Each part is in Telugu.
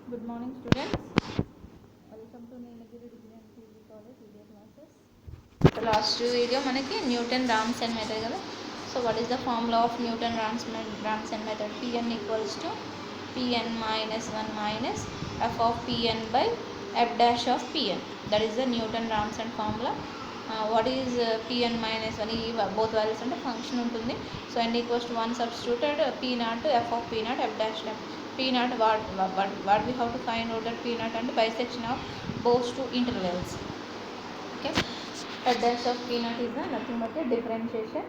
Good morning, students. Welcome to Nilagiri Degree and PG College video classes. So last video manaki Newton-Raphson method kada. So what is the formula of Newton-Raphson method? Pn equals to Pn minus 1 minus f of Pn by f dash of Pn. That is the Newton-Raphson formula. What is Pn minus 1? Both values ante function untundi. So n equals to 1 substituted P naught to f of P naught f dash f. P naught, what we have to find out that P naught and bisection of both two intervals. Okay, f dash of P naught is nothing but a differentiation.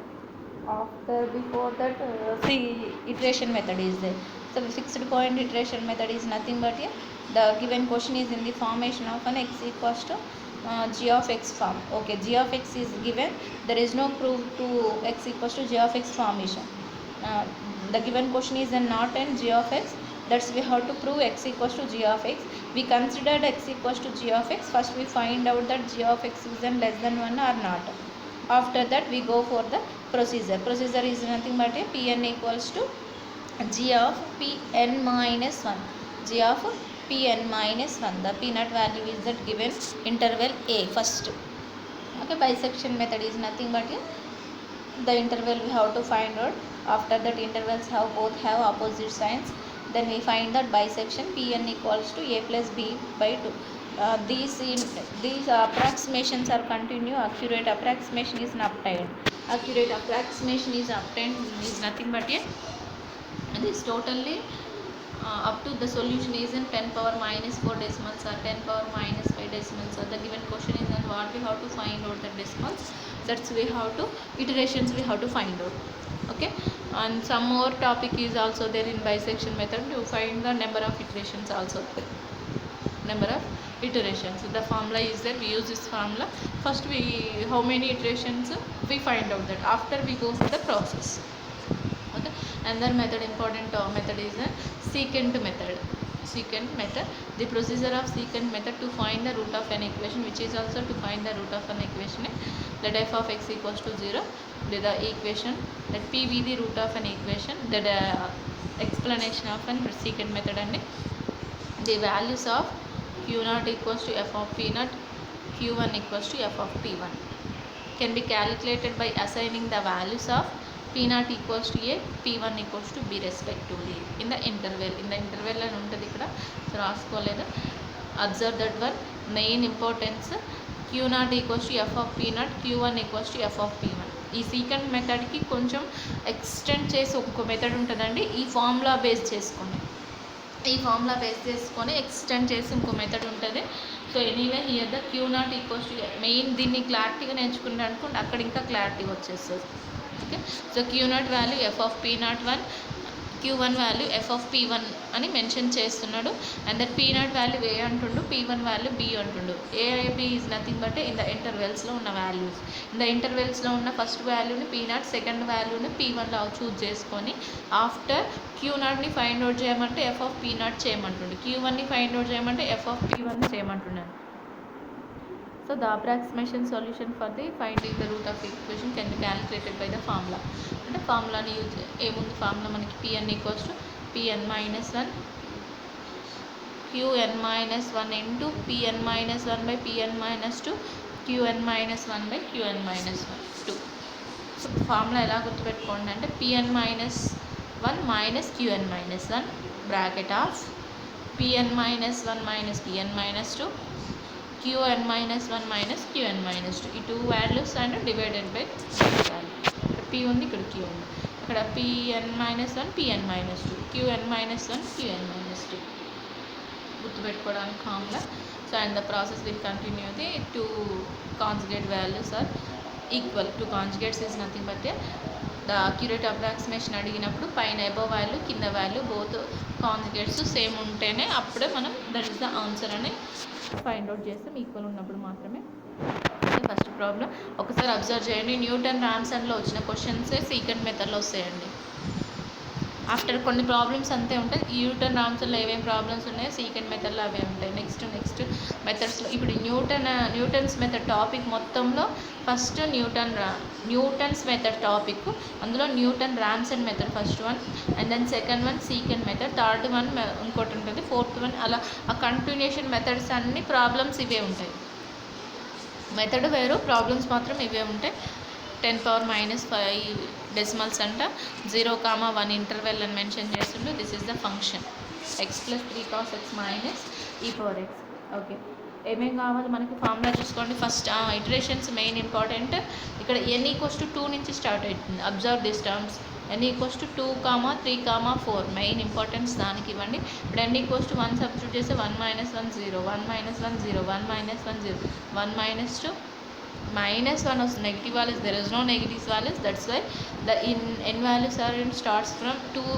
After before that iteration method is there. So fixed point iteration method is nothing but the given question is in the formation of an x equals to g of x form. Okay, g of x is given, there is no proof to x equals to g of x formation. The given question is not in g of x, that's we have to prove x equals to g of x. We considered x equals to g of x. First we find out that g of x is less than 1 or not. After that we go for the procedure. Procedure is nothing but a Pn equals to g of Pn minus 1. G of Pn minus 1. The P naught value is that given interval A first. Okay, bisection method is nothing but the interval we have to find out. After that intervals both have opposite signs. Then we find that bisection Pn equals to A plus B by 2. These approximations are continue. Accurate approximation is not obtained. Accurate approximation is obtained is nothing but this totally up to the solution is in 10 power minus 4 decimals or 10 power minus 5 decimals. So the given question is and what we have to find out the decimals. That's we have to iterations we have to find out. Okay, and some more topic is also there in bisection method to find the number of iterations also. Number of iterations. So the formula is there. We use this formula. First how many iterations we find out that. After we go for the process. Okay. Another method, important method is a secant method. Secant method. The procedure of secant method to find the root of an equation, which is also to find the root of an equation. Let f of x equals to 0. The equation. Let p be the root of an equation. The explanation of an secant method and the values of q naught equals to f of p naught, q1 equals to f of p1 can be calculated by assigning the values of p naught equals to a, p1 equals to b respectively in the interval. In the interval అని ఉంటుంది ఇక్కడ, సో రాసుకోలేదు. Observe that one main importance. q naught equals to f of p naught, q1 equals to f of p1. ఈ సీకెంట్ మెథడ్కి కొంచెం ఎక్స్టెండ్ చేసి ఒక్కొక్క మెథడ్ ఉంటుందండి. ఈ ఫార్ములా బేస్ చేసుకొని ఎక్స్టెండ్ చేసి ఇంకో మెథడ్ ఉంటుంది. So anyway here the q naught equals to main దీన్ని క్లారిటీగా నేర్చుకుంటే అనుకోండి అక్కడ ఇంకా క్లారిటీ వచ్చేస్తుంది. Okay, so q naught value f of p naught 1, q1 value f of p1 అని మెన్షన్ చేస్తున్నాడు. And that p naught value a అంటుండు, p1 వాల్యూ b అంటుండు. a b is nothing but in the ఇంటర్వెల్స్లో ఉన్న వాల్యూస్. ఇన్ ద ఇంటర్వెల్స్లో ఉన్న ఫస్ట్ వాల్యూని p naught, సెకండ్ వాల్యూని p1లో చూజ్ చేసుకొని ఆఫ్టర్ q నాట్ని ఫైండ్ అవుట్ చేయమంటే f of p naught చేయమంటుండు, q1ని ఫైండ్ అవుట్ చేయమంటే f of p1 చేయమంటున్నాను. So the approximation solution for the finding the root of equation can be calculated by the formula. అంటే ఫార్ములాని యూజ్ ఏముంది, ఫార్ములా మనకి Pn equals to Pn minus 1 Qn minus 1 into Pn minus 1 by Pn minus 2 Qn minus 1 by Qn minus 2. So formula ఎలా గుర్తుపెట్టుకోండి అంటే Pn minus 1 minus Qn minus 1 bracket of Pn minus 1 minus Pn minus 2 Qn minus 1 minus Qn minus 2. ఈ two values and divided by value. ఇక్కడ p ఉంది, ఇక్కడ q ఉంది. ఇక్కడ Pn minus 1 Pn minus 2 Qn minus 1 Qn minus 2 గుర్తుపెట్టుకోవడానికి formula. So and the process will continue. The two conjugate values are equal. Two conjugates is nothing but the accurate approximation అడిగినప్పుడు పైన అబవ్ వాల్యూ కింద వాల్యూ బోత్ కాంజుగేట్స్ సేమ్ ఉంటేనే అప్పుడే మనం దట్ ఈస్ ద ఆన్సర్ అని ఫైండ్ అవుట్ చేస్తాం. ఈక్వల్ ఉన్నప్పుడు మాత్రమే. ఫస్ట్ ప్రాబ్లం ఒకసారి అబ్జర్వ్ చేయండి. న్యూటన్ రామ్సన్లో వచ్చిన క్వశ్చన్సే సీకెంట్ మెథడ్లో వస్తాయండి. ఆఫ్టర్ కొన్ని ప్రాబ్లమ్స్ అంతే ఉంటాయి. న్యూటన్ రామ్సన్లో ఏమేమి ప్రాబ్లమ్స్ ఉన్నాయో సీకెండ్ మెథడ్లో అవే ఉంటాయి. నెక్స్ట్ మెథడ్స్లో ఇప్పుడు న్యూటన్స్ మెథడ్ టాపిక్ మొత్తంలో ఫస్ట్ న్యూటన్స్ మెథడ్ టాపిక్, అందులో Newton Raphson method first one, and then second one secant method, third one ఇంకోటి ఉంటుంది, ఫోర్త్ వన్, అలా ఆ కంటిన్యూషన్ మెథడ్స్ అన్ని ప్రాబ్లమ్స్ ఇవే ఉంటాయి. మెథడ్ వేరు, ప్రాబ్లమ్స్ మాత్రం ఇవే ఉంటాయి. 10⁻⁵ డెసిమల్స్ అంట, 0,1 ఇంటర్వెల్ అని మెన్షన్ చేస్తుండే. This is the function x + 3 cos x - e⁴x. Okay, ఏమేం కావాలి మనకి ఫార్ములా చూసుకోండి. First iterations main important. ఇక్కడ n = 2 నుంచి స్టార్ట్ అవుతుంది. Observe this terms. n = 2, 3, 4 main importance దానికి ఇవ్వండి. ఇప్పుడు n = 1 సబ్స్టిట్యూట్ చేస్తే 1 - 1 0, 1 - 1 0, 1 - 1 0, 1 - 2 -1 వస్తుంది. Negative values, there is no negative values, that's why the n values are in starts from 2,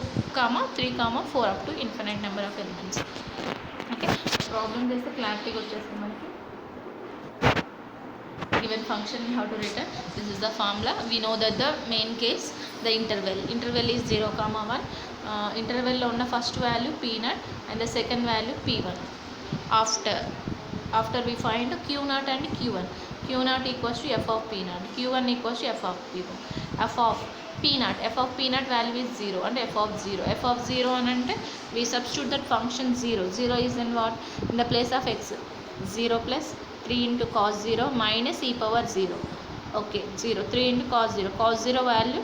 3, 4 up to infinite number of elements. Okay, problem చేస్తే క్లారిటీగా వచ్చేస్తుంది మనకి. Given function we have to return. This is the formula. We know that the main case, the interval is 0,1. Interval lo unna first value p0 and the second value p1. After we find q0 and q1. q0 equals to f of p0, q1 equals to f of p1. f of p0 value is 0 and f of 0 and we substitute that function 0 is in what, in the place of x. 0 plus 3 into cos 0 minus e⁴0. okay, 3 into cos 0 value,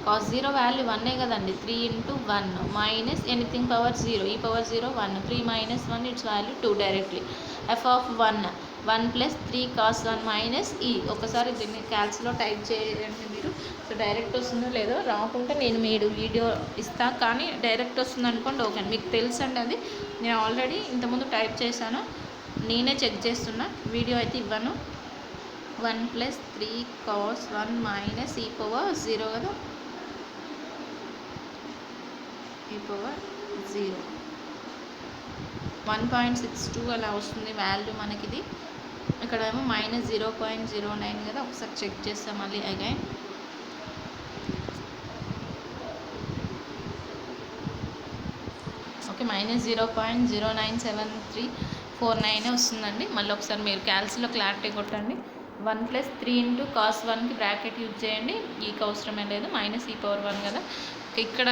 cos 0 value 1 కదండి. 3 into 1 minus anything power 0, e⁴0 1, 3 minus 1 its value 2 directly. f of 1 plus 3 cos 1 minus e. ఒకసారి దీన్ని క్యాల్స్లో టైప్ చేయండి మీరు. సో డైరెక్ట్ వస్తుందో లేదో, రాకుంటే నేను మీరు వీడియో ఇస్తా, కానీ డైరెక్ట్ వస్తుంది అనుకోండి. ఓకే, మీకు తెలుసు అండి, అది నేను ఆల్రెడీ ఇంతకుముందు టైప్ చేశాను, నేనే చెక్ చేస్తున్నా, వీడియో అయితే ఇవ్వను. 1 plus 3 cos 1 minus e⁴0 కదా, e⁴0 1.62 అలా వస్తుంది వాల్యూ మనకిది. ఇక్కడ ఏమో -0.09 కదా, ఒకసారి చెక్ చేస్తాం మళ్ళీ అగైన్. ఓకే, -0.097349 వస్తుందండి. మళ్ళీ ఒకసారి మీరు క్యాల్సిలో క్లారిటీ కొట్టండి. 1 plus 3 into cos 1కి బ్రాకెట్ యూజ్ చేయండి, ఈకి అవసరమే లేదు, -e⁴1 కదా. ఇక్కడ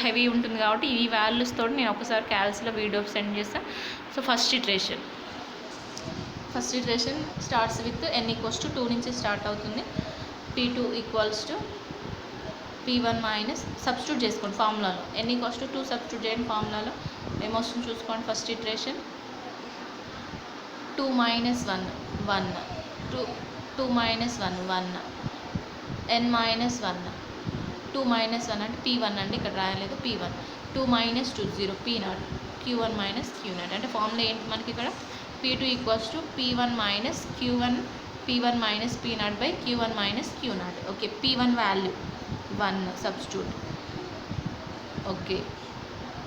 హెవీ ఉంటుంది కాబట్టి ఈ వాల్యూస్ తోటి నేను ఒకసారి క్యాల్సిలో వీడియో సెండ్ చేస్తాను. So first iteration starts with n = 2 నుంచి స్టార్ట్ అవుతుంది. p2 = p1 మైనస్, సబ్స్టిట్యూట్ చేసుకోండి ఫార్ములాలో. n = 2 సబ్స్టిట్యూట్ చేయండి ఫార్ములాలో, ఏమొస్తుంది చూసుకోండి. ఫస్ట్ ఇటరేషన్ 2 - 1 1, 2 - 1 1, n - 1, 2 - 1 అంటే p1 అండి, ఇక్కడ రాయలేదు p1, 2 - 2 0, p0, q1 - q0. అంటే ఫార్ములా ఏంటి మనకి ఇక్కడ, p2 = p1 - q1, p1 - p0 by q1 - q0. Okay, p1 value 1 substitute. Okay,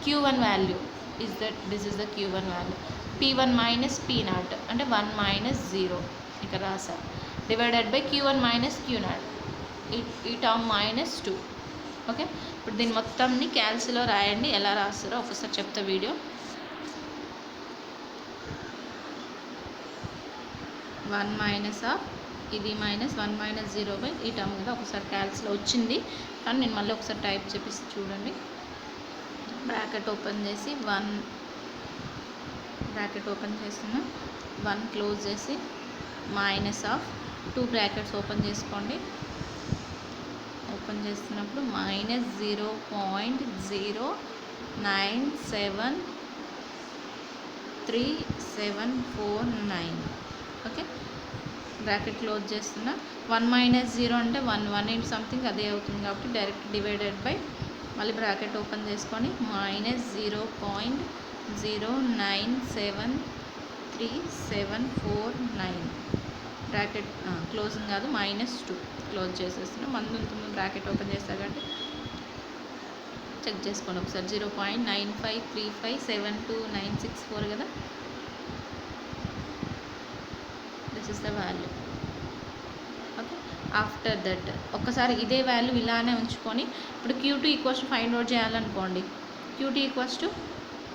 q1 value is that, this is the q1 value. p1 - p0 అంటే 1 - 0 ఇక్కడ రాసా, డివైడెడ్ బై q1 - q0, ఈ టర్మ్ -2. ఓకే, ఇప్పుడు దీన్ని మొత్తంని క్యాల్సిలో రాయండి. ఎలా రాస్తారో ఒకసారి చెప్తా వీడియో. 1 మైనస్ ఆఫ్ ఇది -1 - 0 బై ఈ టర్మ్ కదా, ఒకసారి క్యాల్సిలో వచ్చింది, కానీ నేను మళ్ళీ ఒకసారి టైప్ చేపిస్తే చూడండి. బ్రాకెట్ ఓపెన్ చేసి 1 బ్రాకెట్ ఓపెన్ చేస్తున్నా, 1 క్లోజ్ చేసి మైనస్ ఆఫ్ 2 బ్రాకెట్స్ ఓపెన్ చేసుకోండి. ఓపెన్ చేస్తున్నప్పుడు -0.097379. ఓకే, బ్రాకెట్ క్లోజ్ చేస్తున్నా. 1 - 0 అంటే 1 ఇంటూ సంథింగ్ అదే అవుతుంది కాబట్టి డైరెక్ట్ డివైడెడ్ బై, మళ్ళీ బ్రాకెట్ ఓపెన్ చేసుకొని -0.097379 బ్రాకెట్ క్లోజింగ్ కాదు, -2 క్లోజ్ చేసేస్తున్నాం. ముందు బ్రాకెట్ ఓపెన్ చేస్తారు కాబట్టి చెక్ చేసుకోండి ఒకసారి. 0.953572964 కదా, this is the value. Okay, after that ఒక్కసారి ఇదే వాల్యూ ఇలానే ఉంచుకొని ఇప్పుడు Q2 equals to find out చేయాలనుకోండి. Q2 equals to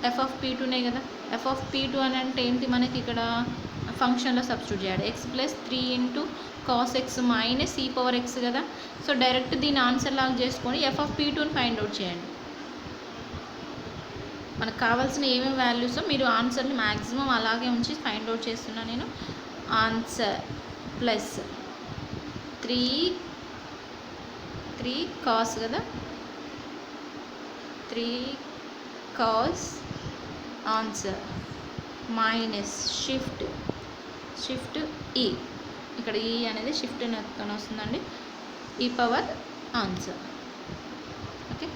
F of P2నే కదా. ఎఫ్ ఆఫ్ P2 అని అంటే ఏంటి, మనకి ఇక్కడ ఫంక్షన్లో సబ్స్టిట్యూట్ చేయాలి. x plus 3 into cos X minus ఈ పవర్ ఎక్స్ కదా. సో డైరెక్ట్ దీన్ని ఆన్సర్ లాగా చేసుకొని ఎఫ్ ఆఫ్ P2ని ఫైండ్ అవుట్ చేయండి. మనకు కావాల్సిన ఏమేమి వాల్యూస్ మీరు ఆన్సర్ని మ్యాక్సిమం అలాగే ఉంచి ఫైండ్ అవుట్ చేస్తున్నా నేను. ఆన్సర్ ప్లస్ 3 కాస్ కదా, 3 కాస్ ఆన్సర్ మైనస్ షిఫ్ట్ ఈ, ఇక్కడ ఈ అనేది షిఫ్ట్ నెత్తుకొని వస్తుందండి, ఈ పవర్ ఆన్సర్. ఓకే,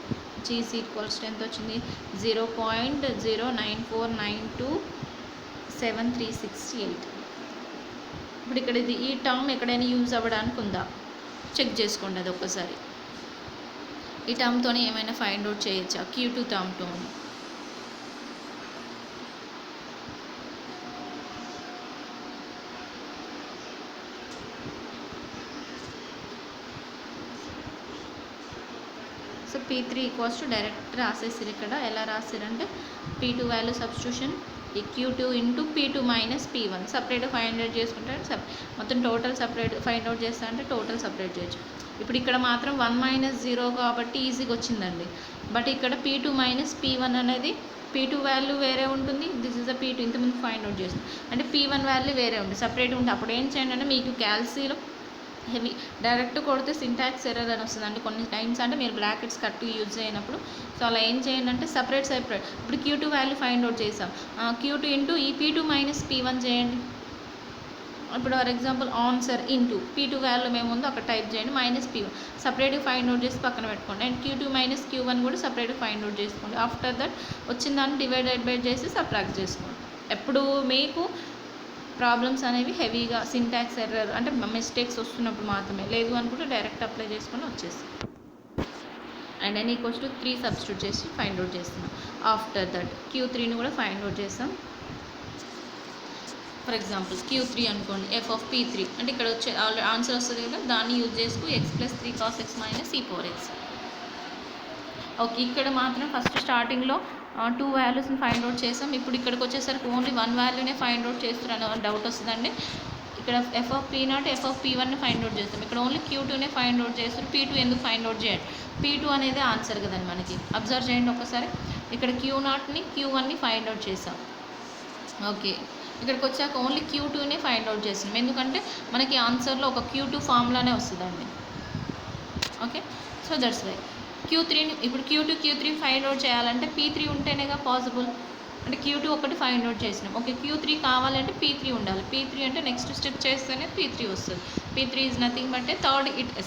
జీస్ ఈక్వల్స్ ఎంత వచ్చింది, 0.094927368. ఇప్పుడు ఇక్కడ ఇది ఈ టర్మ్ ఎక్కడైనా యూజ్ అవ్వడానికి ఉందా చెక్ చేసుకోండి అది ఒక్కసారి. ఈ టర్మ్తోనే ఏమైనా ఫైండ్ అవుట్ చేయొచ్చా, Q2 టర్మ్తో. So P3 equals to direct రాసేసారు. ఇక్కడ ఎలా రాసారంటే P2 వాల్యూ సబ్స్టిట్యూషన్ ఈ Q2 into P2 minus P1 సపరేట్గా ఫైండ్ అవుట్ చేసుకుంటే మొత్తం టోటల్ సపరేట్ ఫైండ్ అవుట్ చేస్తా అంటే టోటల్ సపరేట్ చేయొచ్చు. ఇప్పుడు ఇక్కడ మాత్రం 1 - 0 కాబట్టి ఈజీగా వచ్చిందండి. బట్ ఇక్కడ P2 మైనస్ P1 అనేది P2 వాల్యూ వేరే ఉంటుంది, దిస్ ఇస్ ద P2 ఇంతకుముందు ఫైండ్ అవుట్ చేస్తుంది. అంటే P1 వాల్యూ వేరే ఉంటుంది, సపరేట్ ఉంటుంది. అప్పుడు ఏం చేయండి అంటే మీకు క్యాల్సీలో హెవీ డైరెక్ట్ కొడితే సింటాక్స్ ఎర్రర్ అని వస్తుంది అండి కొన్ని టైమ్స్, అంటే మీరు బ్రాకెట్స్ కట్ యూజ్ చేయనప్పుడు. సో అలా ఏం చేయండి అంటే సపరేట్ ఇప్పుడు Q2 వాల్యూ ఫైండ్ అవుట్ చేసాం, Q2 ఇంటూ ఈ P2 మైనస్ P1 చేయండి. ఇప్పుడు for example answer into P2 value ఏముందో అక్కడ టైప్ చేయండి, మైనస్ P1 సపరేట్గా ఫైండ్ అవుట్ చేసి పక్కన పెట్టుకోండి. అండ్ Q2 మైనస్ Q1 కూడా సపరేట్గా ఫైండ్ అవుట్ చేసుకోండి. ఆఫ్టర్ దట్ వచ్చిన దాన్ని డివైడెడ్ బై చేసి సబ్ట్రాక్ట్ చేసుకోండి. ఎప్పుడు మీకు ప్రాబ్లమ్స్ అనేవి హెవీగా సింటాక్స్ ఎర్రర్ అంటే మిస్టేక్స్ వస్తున్నప్పుడు మాత్రమే, లేదు అనుకుంటే డైరెక్ట్ అప్లై చేసుకొని వచ్చేసి and n equals to 3 substitute చేసి ఫైండ్ అవుట్ చేస్తున్నాం. ఆఫ్టర్ దట్ Q3ని కూడా ఫైండ్ అవుట్ చేస్తాం. ఫర్ ఎగ్జాంపుల్ Q3 అనుకోండి, ఎఫ్ ఆఫ్ P3 అంటే ఇక్కడ వచ్చే ఆన్సర్ వస్తుంది కదా, దాన్ని యూజ్ చేసుకు x plus 3 cos X minus ఈ పవర్ ఎక్స్. ఓకే, ఇక్కడ మాత్రం ఫస్ట్ స్టార్టింగ్లో 2 వాల్యూస్ని ఫైండ్ అవుట్ చేసాం. ఇప్పుడు ఇక్కడికి వచ్చేసరికి ఓన్లీ 1 వాల్యూనే ఫైండ్ అవుట్ చేస్తున్నాను డౌట్ వస్తుందండి. ఇక్కడ F of P0 F of P1ని ఫైండ్ అవుట్ చేస్తాం. ఇక్కడ ఓన్లీ Q2నే ఫైండ్ అవుట్ చేస్తారు, P2 ఎందుకు ఫైండ్ అవుట్ చేయండి, P2 అనేది ఆన్సర్ కదండి మనకి. అబ్జర్వ్ చేయండి ఒకసారి, ఇక్కడ Q0ని Q1ని ఫైండ్ అవుట్ చేసాం. ఓకే, ఇక్కడికి వచ్చాక ఓన్లీ Q2నే ఫైండ్ అవుట్ చేస్తున్నాం, ఎందుకంటే మనకి ఆన్సర్లో ఒక Q2 ఫార్ములానే వస్తుందండి. ఓకే, సో దట్స్ వై Q3ని ఇప్పుడు Q3 ఫైండ్ అవుట్ చేయాలంటే P3 ఉంటేనేగా పాసిబుల్. అంటే Q2 ఒకటి ఫైండ్ అవుట్ చేసినాం. ఓకే, Q3 కావాలంటే P3 ఉండాలి. P3 అంటే నెక్స్ట్ స్టెప్ చేస్తేనే P3 వస్తుంది. P3 is nothing but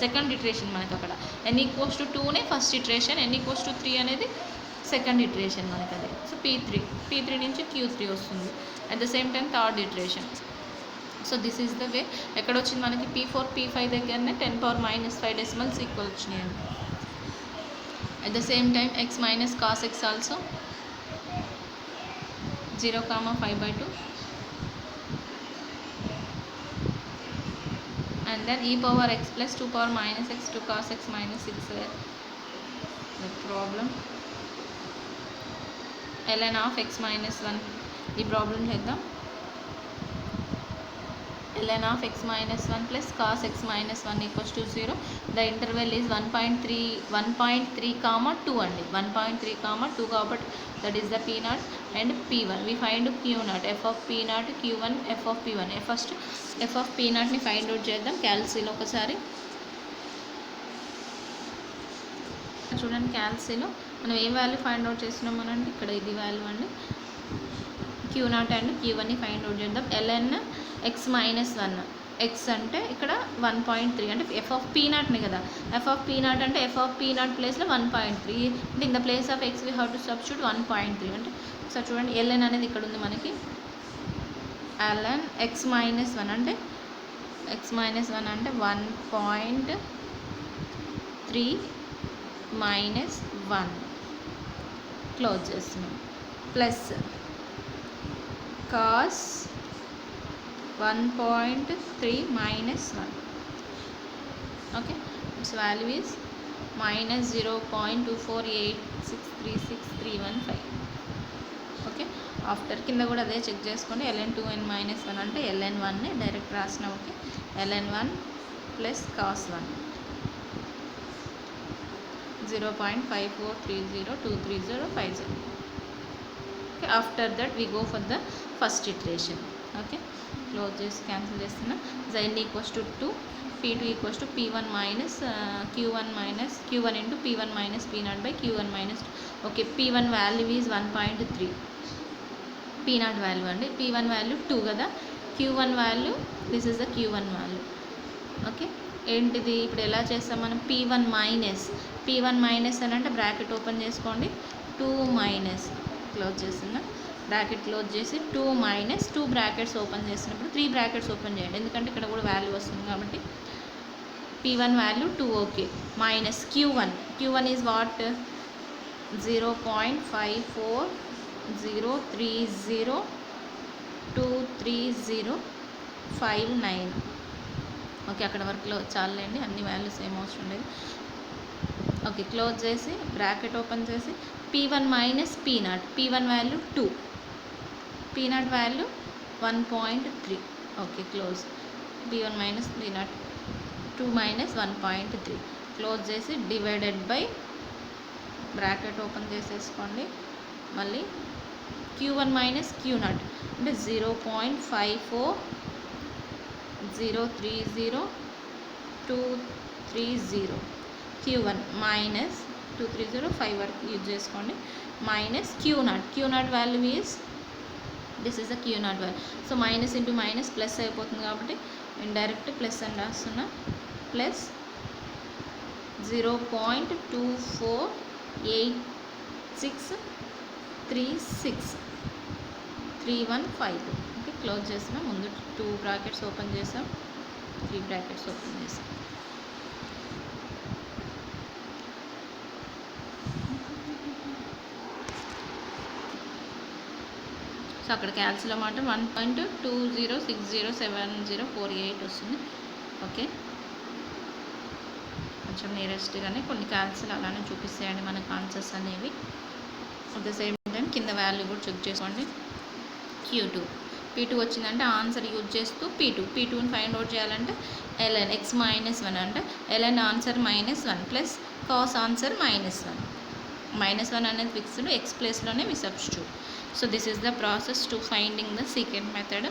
second iteration మనకి అక్కడ. n ఈక్వల్స్ టు 2నే first iteration, n equals to 3 అనేది సెకండ్ ఇటరేషన్ మనకి అది. సో P3 నుంచి Q3 వస్తుంది. At the same time third iteration. So this is the way. ఎక్కడ వచ్చింది మనకి P4 P5 దగ్గరనే 10⁻⁻5 డెసిమల్స్ ఈక్వల్ వచ్చినాయండి. At the same time x minus cos x also 0,5/2 and then e power x plus 2 power minus x 2 cos x minus 6 the problem ln of x minus 1 ఈ ప్రాబ్లం చేద్దాం. ln of x minus 1 plus cos x minus 1 equals to 0. The interval is 1.3 comma 2 అండి, 1.3 comma 2 కాబట్టి that is the P0 and P1. We find Q0, f of P0, Q1, f of P1. First f of P0ని ఫైండ్ అవుట్ చేద్దాం క్యాల్సీలో ఒకసారి. చూడండి క్యాల్సీలో మనం ఏ వాల్యూ ఫైండ్ అవుట్ చేస్తున్నాం అనండి, ఇక్కడ ఇది వాల్యూ అండి. Q0 అండ్ Q1ని ఫైండ్ అవుట్ చేద్దాం. ln x మైనస్ 1, ఎక్స్ అంటే ఇక్కడ 1.3 అంటే ఎఫ్ ఆఫ్ P0ని కదా, ఎఫ్ ఆఫ్ P0 అంటే ఎఫ్ ఆఫ్ P0 ప్లేస్లో 1.3 అంటే in the place of X we have to substitute 1.3 అంటే ఒకసారి చూడండి ln అనేది ఇక్కడ ఉంది మనకి. ln x మైనస్ 1 అంటే x మైనస్ 1 అంటే 1.3 మైనస్ 1 క్లోజ్ చేస్తున్నాం plus cos 1.3 minus 1 Okay, its value is minus 0.248636315. Okay, after కింద కూడా అదే చెక్ చేసుకోండి. ln2n మైనస్ 1 అంటే ln1ని డైరెక్ట్ రాసిన. Okay, ln1 plus cos 1 0.543023050. Okay, after that we go for the first iteration. Okay, close చేసి క్యాన్సిల్ చేస్తున్నా. Jain equals to 2, P2 equals to P1 minus Q1 into P1 minus P0 by Q1 minus 2. Okay, P1 value is 1.3, P0 value అండి. P1 వాల్యూ 2 కదా, Q1 value this is the Q1 value. Okay, ఏంటిది ఇప్పుడు ఎలా చేస్తాం మనం? P1 మైనస్ అని అంటే బ్రాకెట్ ఓపెన్ చేసుకోండి, 2 మైనస్ క్లోజ్ చేస్తున్నా. బ్రాకెట్ క్లోజ్ చేసి 2 మైనస్ 2 బ్రాకెట్స్ ఓపెన్ చేసినప్పుడు 3 బ్రాకెట్స్ ఓపెన్ చేయండి, ఎందుకంటే ఇక్కడ కూడా వాల్యూ వస్తుంది కాబట్టి. P1 value 2. Okay, minus Q1 is what? 0.54023023059. Okay, అక్కడ వరకులో చాలండి, అన్ని వాల్యూస్ ఏం అవసరం లేదు. ఓకే, క్లోజ్ చేసి బ్రాకెట్ ఓపెన్ చేసి P1 minus P0 value 2, P0 value 1.3. Okay, close. P1 minus P0 2 minus 1.3 close చేసి డివైడెడ్ బై బ్రాకెట్ ఓపెన్ చేసేసుకోండి. మళ్ళీ Q1 మైనస్ Q0 అంటే 0.54030 Q1 మైనస్ 2305 వరకు యూజ్ చేసుకోండి. Minus Q0 value is this is the Q0 value. So minus into minus plus అయిపోతుంది కాబట్టి ఇండైరెక్ట్ ప్లస్ అని రాస్తున్నా. ప్లస్ 0.248636315. ఓకే, క్లోజ్ చేసినా. ముందు 2 బ్రాకెట్స్ ఓపెన్ చేసాం, 3 బ్రాకెట్స్ ఓపెన్ చేసాం. సో అక్కడ క్యాన్సిల్ అన్నమాట 1.20607048 వస్తుంది. ఓకే, కొంచెం నియరెస్ట్గానే కొన్ని క్యాన్సిల్ అలానే చూపిస్తాయండి మనకు ఆన్సర్స్ అనేవి. అట్ ద సేమ్ టైం కింద వాల్యూ కూడా చెక్ చేసుకోండి. P2 వచ్చిందంటే ఆన్సర్ యూజ్ చేస్తూ P2ని ఫైండ్ అవుట్ చేయాలంటే ln x మైనస్ 1 అంటే ln answer minus 1 plus cos answer minus 1. Minus 1 అనేది ఫిక్స్డ్, ఎక్స్ ప్లేస్లోనే we substitute. So this is the process to finding the secant method.